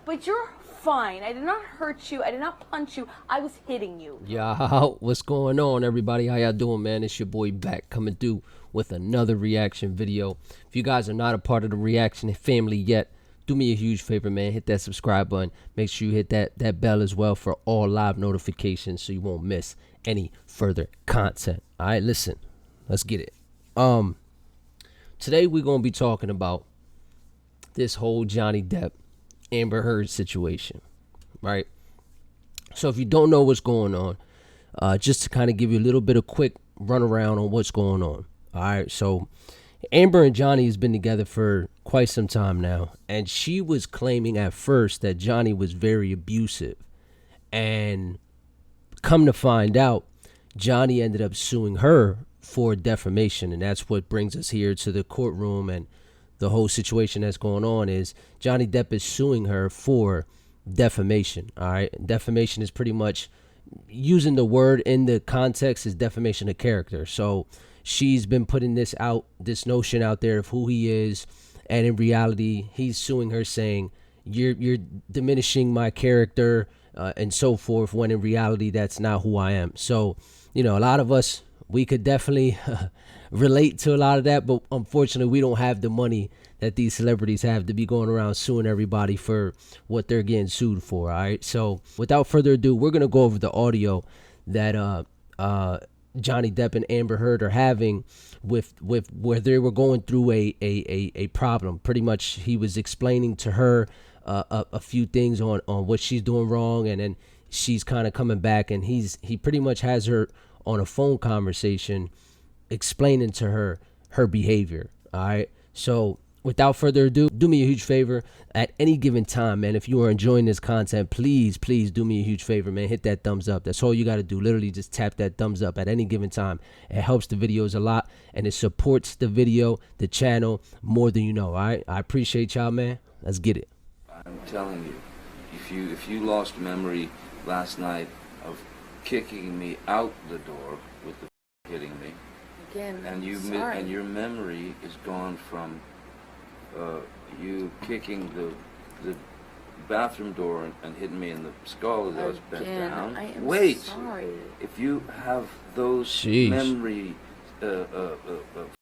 but you're fine. I did not hurt you. I did not punch you. I was hitting you. Yo, what's going on, everybody? How y'all doing, man? It's your boy back coming through with another reaction video. If you guys are not a part of the reaction family yet, do me a huge favor, man. Hit that subscribe button. Make sure you hit that bell as well for all live notifications so you won't miss any further content. All right, listen, let's get it. Today we're gonna be talking about this whole Johnny Depp Amber Heard situation, right? So if you don't know what's going on, just to kind of give you a little bit of quick runaround on what's going on. All right, so Amber and Johnny has been together for quite some time now, and she was claiming at first that Johnny was very abusive, and come to find out, Johnny ended up suing her for defamation, and that's what brings us here to the courtroom. And the whole situation that's going on is Johnny Depp is suing her for defamation. All right, defamation is pretty much, using the word in the context, is defamation of character. So she's been putting this notion out there of who he is, and in reality he's suing her, saying you're diminishing my character and so forth, when in reality that's not who I am. So, you know, a lot of us, we could definitely relate to a lot of that, but unfortunately we don't have the money that these celebrities have to be going around suing everybody for what they're getting sued for. All right, so without further ado, we're gonna go over the audio that Johnny Depp and Amber Heard are having with where they were going through a problem. Pretty much he was explaining to her a few things on what she's doing wrong, and then she's kind of coming back, and he pretty much has her on a phone conversation explaining to her behavior. All right, so without further ado, do me a huge favor at any given time, man. If you are enjoying this content, please do me a huge favor, man. Hit that thumbs up. That's all you got to do. Literally just tap that thumbs up at any given time. It helps the videos a lot, and it supports the video, the channel, more than you know. All right, I appreciate y'all, man. Let's get it. I'm telling you, if you lost memory last night of kicking me out the door with the hitting me, Again, and your memory is gone from you kicking the bathroom door and hitting me in the skull as I was bent down. I am Wait, sorry. if you have those Jeez. memory, divots.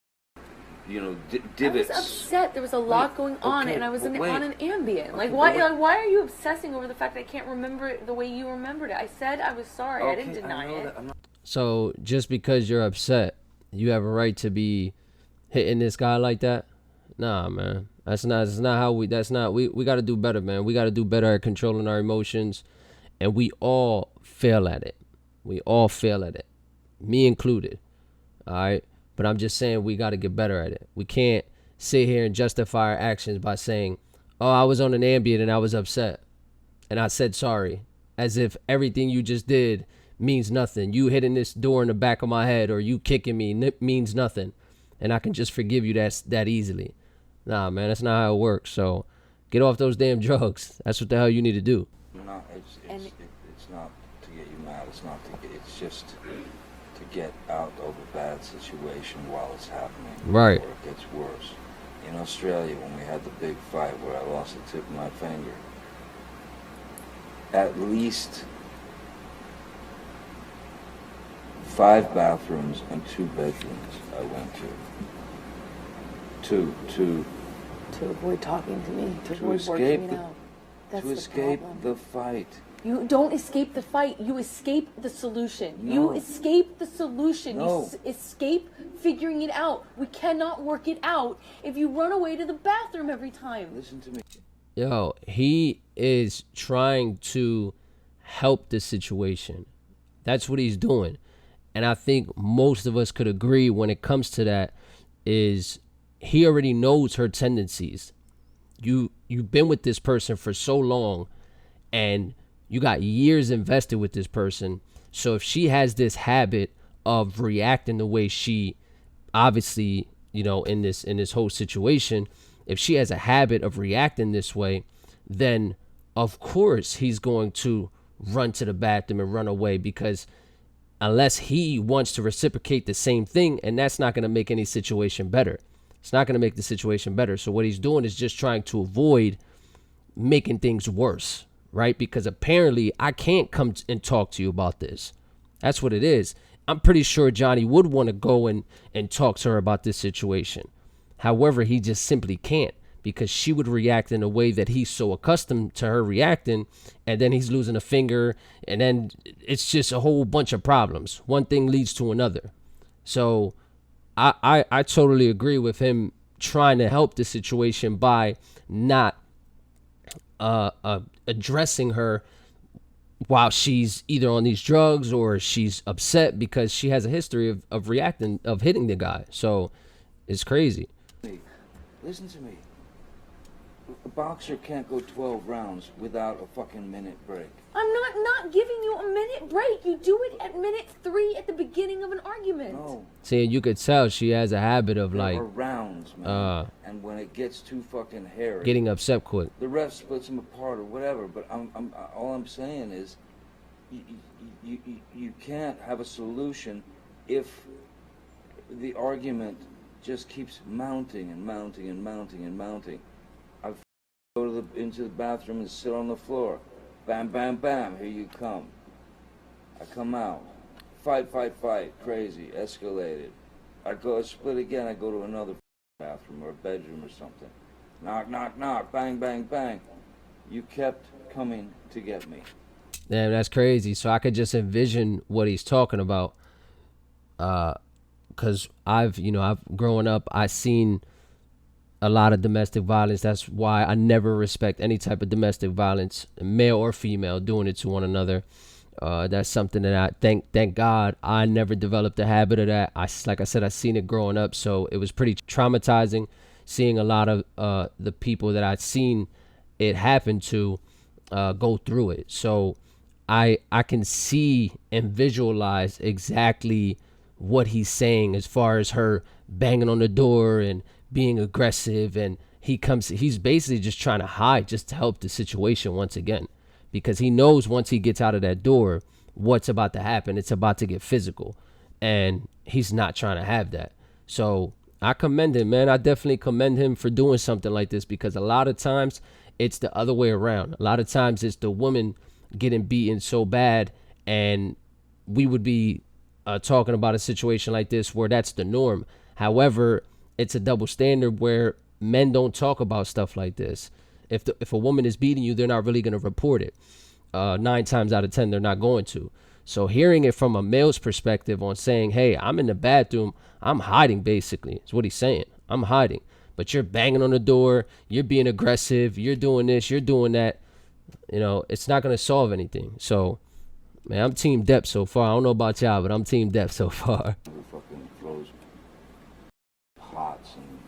I was upset. There was a lot going on, okay, and I was on an Ambien. Okay, Like, why are you obsessing over the fact that I can't remember it the way you remembered it? I said I was sorry. Okay, I didn't deny it. So just because you're upset, you have a right to be hitting this guy like that? Nah, man. That's not how we got to do better, man. We got to do better at controlling our emotions, and we all fail at it. We all fail at it, me included. All right, but I'm just saying we got to get better at it. We can't sit here and justify our actions by saying, "Oh, I was on an Ambien and I was upset, and I said sorry," as if everything you just did means nothing. You hitting this door in the back of my head or you kicking me means nothing, and I can just forgive you that easily. Nah, man, that's not how it works. So get off those damn drugs. That's what the hell you need to do. No, it's not to get you mad. It's just to get out of a bad situation while it's happening. Right. Before it gets worse. In Australia, when we had the big fight where I lost the tip of my finger, at least 5 bathrooms and 2 bedrooms I went to. To avoid talking to me, to avoid escape working it out. That's to escape problem. the fight. You don't escape the fight. You escape the solution. No. You escape the solution. No. You escape figuring it out. We cannot work it out if you run away to the bathroom every time. Listen to me. Yo, he is trying to help the situation. That's what he's doing. And I think most of us could agree when it comes to that is he already knows her tendencies. You've been with this person for so long, and you got years invested with this person. So if she has this habit of reacting the way she obviously, in this whole situation, if she has a habit of reacting this way, then of course he's going to run to the bathroom and run away, because unless he wants to reciprocate the same thing, and that's not going to make any situation better. It's not going to make the situation better. So what he's doing is just trying to avoid making things worse, right? Because apparently I can't come and talk to you about this. That's what it is. I'm pretty sure Johnny would want to go and talk to her about this situation. However, he just simply can't, because she would react in a way that he's so accustomed to her reacting, and then he's losing a finger, and then it's just a whole bunch of problems. One thing leads to another. So I totally agree with him trying to help the situation by not addressing her while she's either on these drugs or she's upset, because she has a history of reacting, of hitting the guy. So it's crazy. Listen to me. A boxer can't go 12 rounds without a fucking minute break. I'm not giving you a minute break. You do it at minute 3 at the beginning of an argument. No. See, you could tell she has a habit of There like are rounds, man. And when it gets too fucking hairy, getting upset quick. the ref splits them apart or whatever. But all I'm saying is, you can't have a solution if the argument just keeps mounting and mounting and mounting and mounting. I go into the bathroom and sit on the floor. Bam, bam, bam, here you come. I come out. Fight, crazy, escalated. I go, split again, I go to another bathroom or a bedroom or something. Knock, knock, knock, bang, bang, bang. You kept coming to get me. Damn, that's crazy. So I could just envision what he's talking about. Because I've growing up, I've seen a lot of domestic violence. That's why I never respect any type of domestic violence, male or female, doing it to one another. That's something that I thank God I never developed a habit of that. Like I said, I seen it growing up, so it was pretty traumatizing seeing a lot of the people that I'd seen it happen to go through it. So I can see and visualize exactly what he's saying as far as her banging on the door and being aggressive, and he's basically just trying to hide just to help the situation once again, because he knows once he gets out of that door what's about to happen. It's about to get physical, and he's not trying to have that. So I commend him, man. I definitely commend him for doing something like this, because a lot of times it's the other way around. A lot of times it's the woman getting beaten so bad, and we would be talking about a situation like this where that's the norm. However, it's a double standard where men don't talk about stuff like this. If a woman is beating you, they're not really going to report it. 9 times out of 10, they're not going to. So hearing it from a male's perspective on saying, hey, I'm in the bathroom, I'm hiding, basically, is what he's saying. I'm hiding. But you're banging on the door, you're being aggressive, you're doing this, you're doing that. It's not going to solve anything. So, man, I'm Team Depp so far. I don't know about y'all, but I'm Team Depp so far. Fucking throws pots and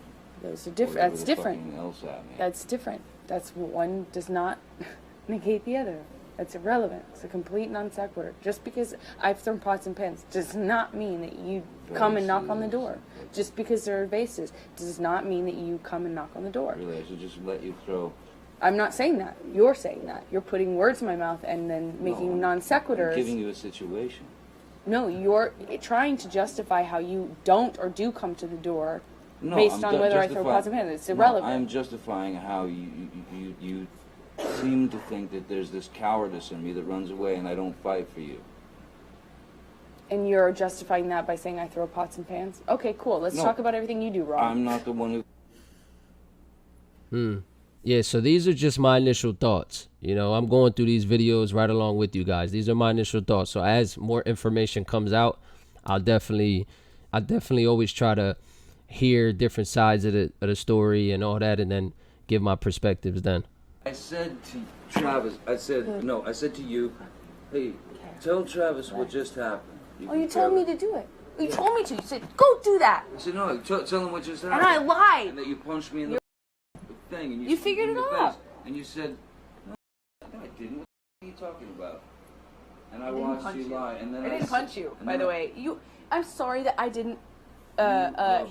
Those are different. That's different. else at me. That's different. That's one does not negate the other. That's irrelevant. It's a complete non sequitur. Just because I've thrown pots and pans does not mean that you come and knock on the door. Just because there are vases does not mean that you come and knock on the door. Really, I should just let you throw. I'm not saying that. You're saying that. You're putting words in my mouth and then making non sequiturs. I'm giving you a situation. No, you're trying to justify how you don't or do come to the door based on whether I throw pots and pans. It's irrelevant. No, I'm justifying how you seem to think that there's this cowardice in me that runs away and I don't fight for you. And you're justifying that by saying I throw pots and pans? Okay, cool. Let's talk about everything you do wrong. I'm not the one who... Yeah, so these are just my initial thoughts. I'm going through these videos right along with you guys. These are my initial thoughts. So as more information comes out, I definitely always try to hear different sides of the story and all that, and then give my perspectives then. I said to Travis, I said to you, hey, tell Travis what just happened. You told me to do it. You told me to. You said, go do that. I said, no, tell him what just happened. And I lied. And that you punched me in the thing. And you figured it out. And you said, no, I didn't. What are you talking about? And I watched you lie. And then I didn't punch you, by the way. I'm sorry that I didn't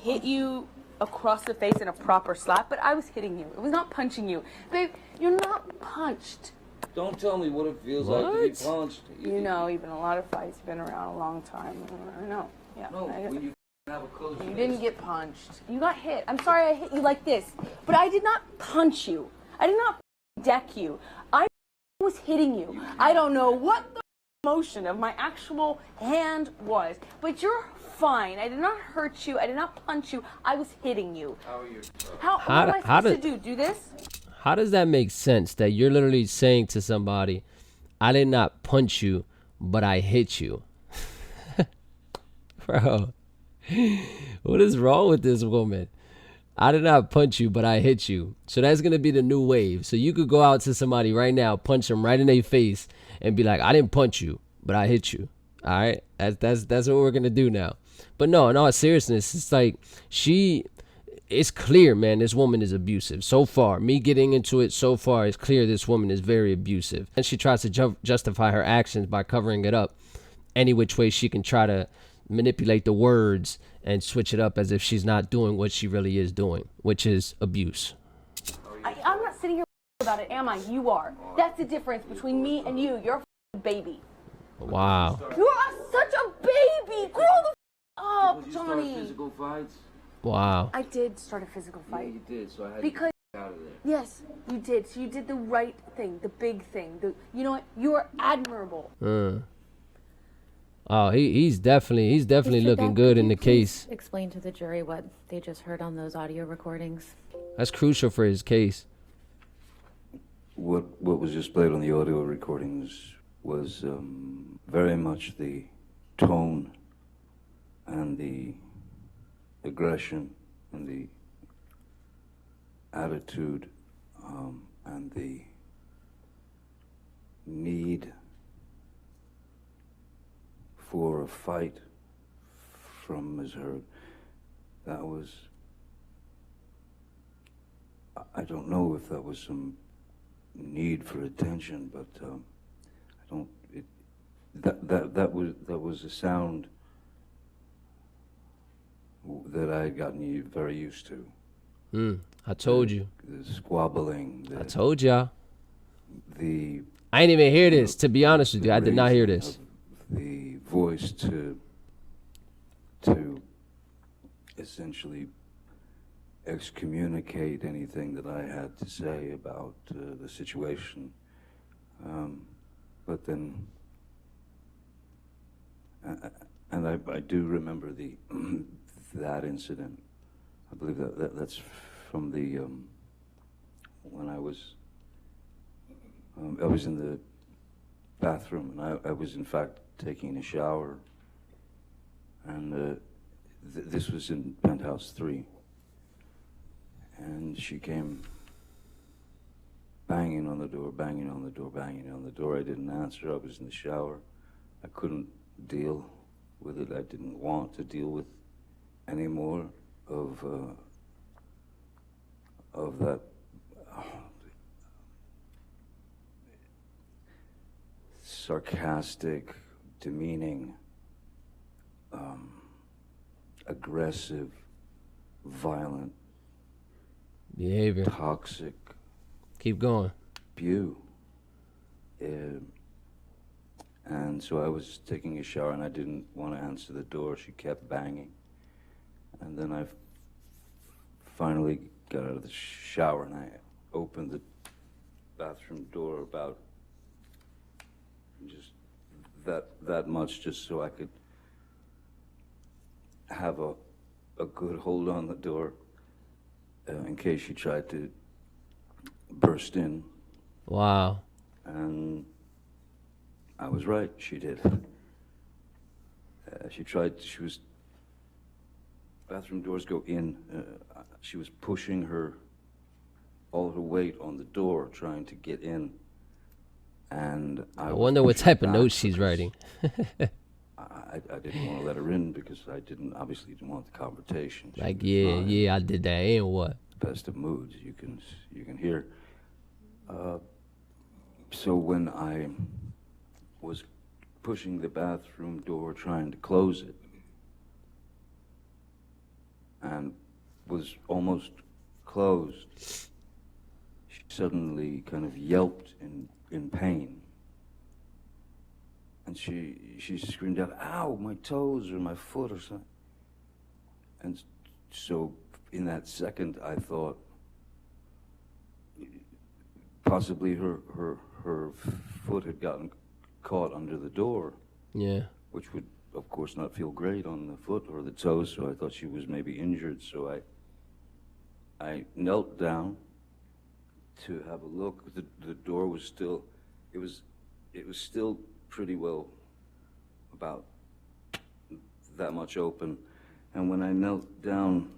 hit you across the face in a proper slap, but I was hitting you. It was not punching you. Babe, you're not punched. Don't tell me what it feels like to be punched. You've been in a lot of fights. You've been around a long time. I know. Yeah. No, when you have a close You didn't get punched. You got hit. I'm sorry I hit you like this, but I did not punch you. I did not deck you. I was hitting you. I don't know what the motion of my actual hand was, but you're fine. I did not hurt you. I did not punch you. I was hitting you. What am I supposed to do? Do this? How does that make sense that you're literally saying to somebody, I did not punch you, but I hit you? Bro, what is wrong with this woman? I did not punch you, but I hit you. So that's going to be the new wave. So you could go out to somebody right now, punch them right in their face, and be like, I didn't punch you, but I hit you. All right? That's what we're going to do now. But no, in all seriousness, it's like it's clear, man, this woman is abusive. So far, me getting into it so far, it's clear this woman is very abusive. And she tries to justify her actions by covering it up any which way she can try to manipulate the words and switch it up as if she's not doing what she really is doing, which is abuse. I'm not sitting here about it, am I? You are. That's the difference between me and you. You're a baby. Wow. You are such a baby. Grow the up, Did you Johnny. start physical fights? Wow. I did start a physical fight. Yeah, you did, so I had Because to get out of there. yes, you did. So you did the right thing, the big thing. You know what? You are admirable. Oh, he's definitely Mr. looking Depp, good could in you the please case. explain to the jury what they just heard on those audio recordings. That's crucial for his case. What was just played on the audio recordings was very much the tone and the aggression and the attitude and the need for a fight from Ms. Heard. That was, I don't know if that was some need for attention, but that was a sound that I had gotten very used to. I told you. The squabbling. I told y'all. The I ain't even hear this, to be honest with you. I did not hear this. The voice to essentially excommunicate anything that I had to say about the situation. But then, and I do remember that incident. I believe that's from the when I was in the bathroom, and I was in fact taking a shower, and this was in penthouse 3, and she came banging on the door, banging on the door, banging on the door. I didn't answer. I was in the shower. I couldn't deal with it. I didn't want to deal with any more of that sarcastic, demeaning, aggressive, violent, Behavior. toxic Keep going. spew. And so I was taking a shower and I didn't want to answer the door. She kept banging. And then I finally got out of the shower and I opened the bathroom door about just that much, just so I could have a good hold on the door in case she tried to burst in. Wow. And I was right, she did. She was, bathroom doors go in, she was pushing all her weight on the door, trying to get in. And I wonder what type of notes she's writing. I didn't want to let her in because I obviously didn't want the confrontation. Like, yeah, I did that, and what? Best of moods, you can hear. So when I was pushing the bathroom door, trying to close it, and was almost closed, she suddenly kind of yelped in pain. And she screamed out, "Ow, my toes or my foot or something." And so in that second, I thought, possibly her foot had gotten caught under the door, Yeah. which would, of course, not feel great on the foot or the toes. So I thought she was maybe injured. So I knelt down to have a look. The door was still, it was still pretty well about that much open. And when I knelt down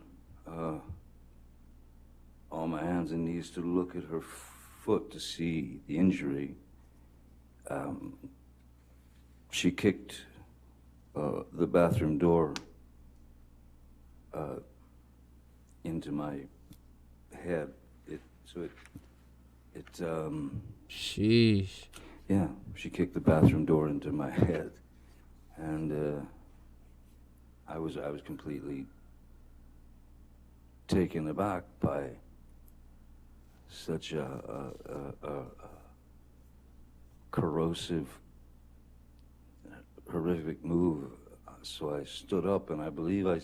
on my hands and knees to look at her foot to see the injury, she kicked the bathroom door into my head. Sheesh. Yeah, she kicked the bathroom door into my head, and I was completely taken aback by such a corrosive, horrific move. So I stood up, and I believe I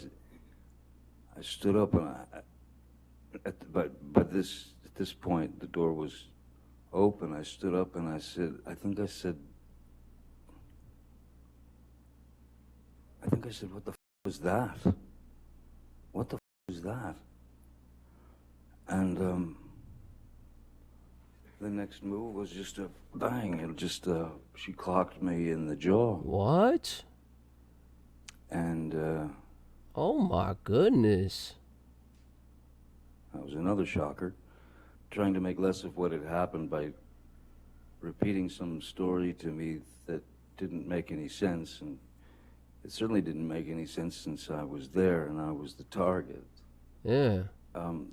stood up, and at this point the door was open. I stood up and I said, I think I said, what the f was that? What the f was that? And the next move was just a bang. It just she clocked me in the jaw. What? And Oh my goodness. that was another shocker. Trying to make less of what had happened by repeating some story to me that didn't make any sense, and it certainly didn't make any sense since I was there and I was the target. Yeah.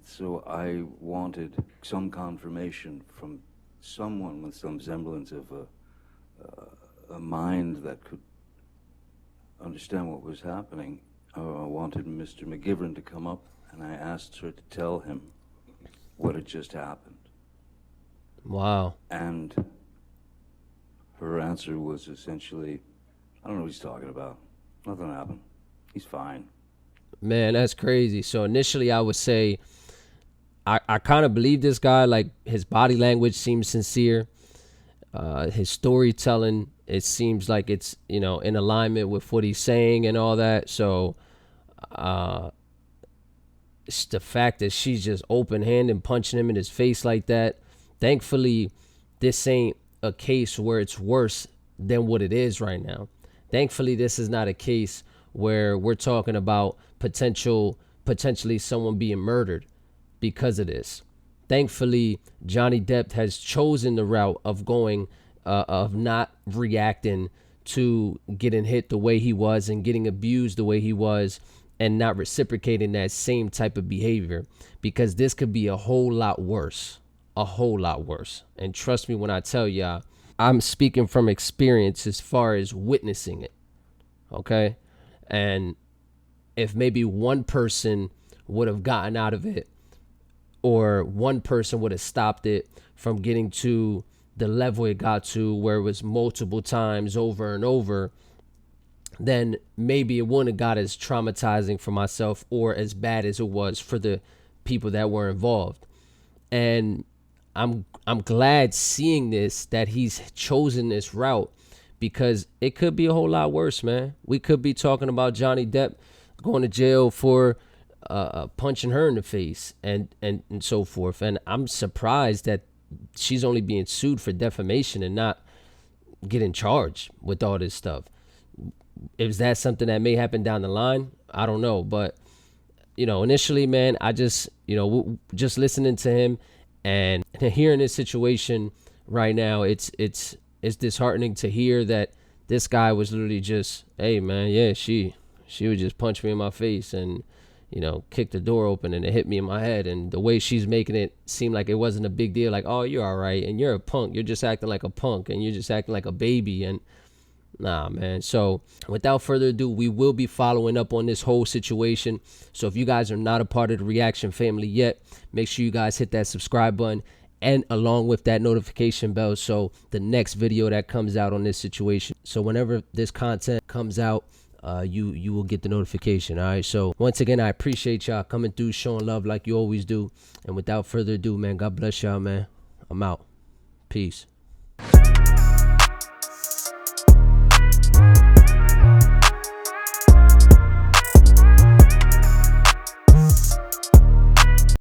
So I wanted some confirmation from someone with some semblance of a mind that could understand what was happening. I wanted Mr. McGivern to come up, and I asked her to tell him what had just happened. Wow. And her answer was essentially, I don't know what he's talking about. Nothing happened. He's fine. Man, that's crazy. So initially I would say I kind of believe this guy. Like, his body language seems sincere. His storytelling, it seems like it's, in alignment with what he's saying and all that. So it's the fact that she's just open-handed punching him in his face like that. Thankfully, this ain't a case where it's worse than what it is right now. Thankfully, this is not a case where we're talking about potentially someone being murdered because of this. Thankfully, Johnny Depp has chosen the route of going, of not reacting to getting hit the way he was and getting abused the way he was, and not reciprocating that same type of behavior, because this could be a whole lot worse. And trust me when I tell y'all, I'm speaking from experience as far as witnessing it. Okay. And if maybe one person would have gotten out of it, or one person would have stopped it from getting to the level it got to, where it was multiple times over and over, then maybe it wouldn't have got as traumatizing for myself or as bad as it was for the people that were involved. And I'm glad seeing this, that he's chosen this route, because it could be a whole lot worse, man. We could be talking about Johnny Depp going to jail for punching her in the face and so forth. And I'm surprised that she's only being sued for defamation and not getting charged with all this stuff. Is that something that may happen down the line? I don't know. But, initially, man, I just, just listening to him and hearing this situation right now, it's disheartening to hear that this guy was literally just, hey, man, yeah, she would just punch me in my face and, kick the door open and it hit me in my head. And the way she's making it seem like it wasn't a big deal, like, oh, you're all right, and you're a punk, you're just acting like a punk, and you're just acting like a baby. And nah, man. So without further ado, we will be following up on this whole situation. So if you guys are not a part of the Reaction family yet, make sure you guys hit that subscribe button, and along with that notification bell, so the next video that comes out on this situation, so whenever this content comes out, you will get the notification. All right. So once again, I appreciate y'all coming through, showing love like you always do. And without further ado, man, God bless y'all, man. I'm out. Peace.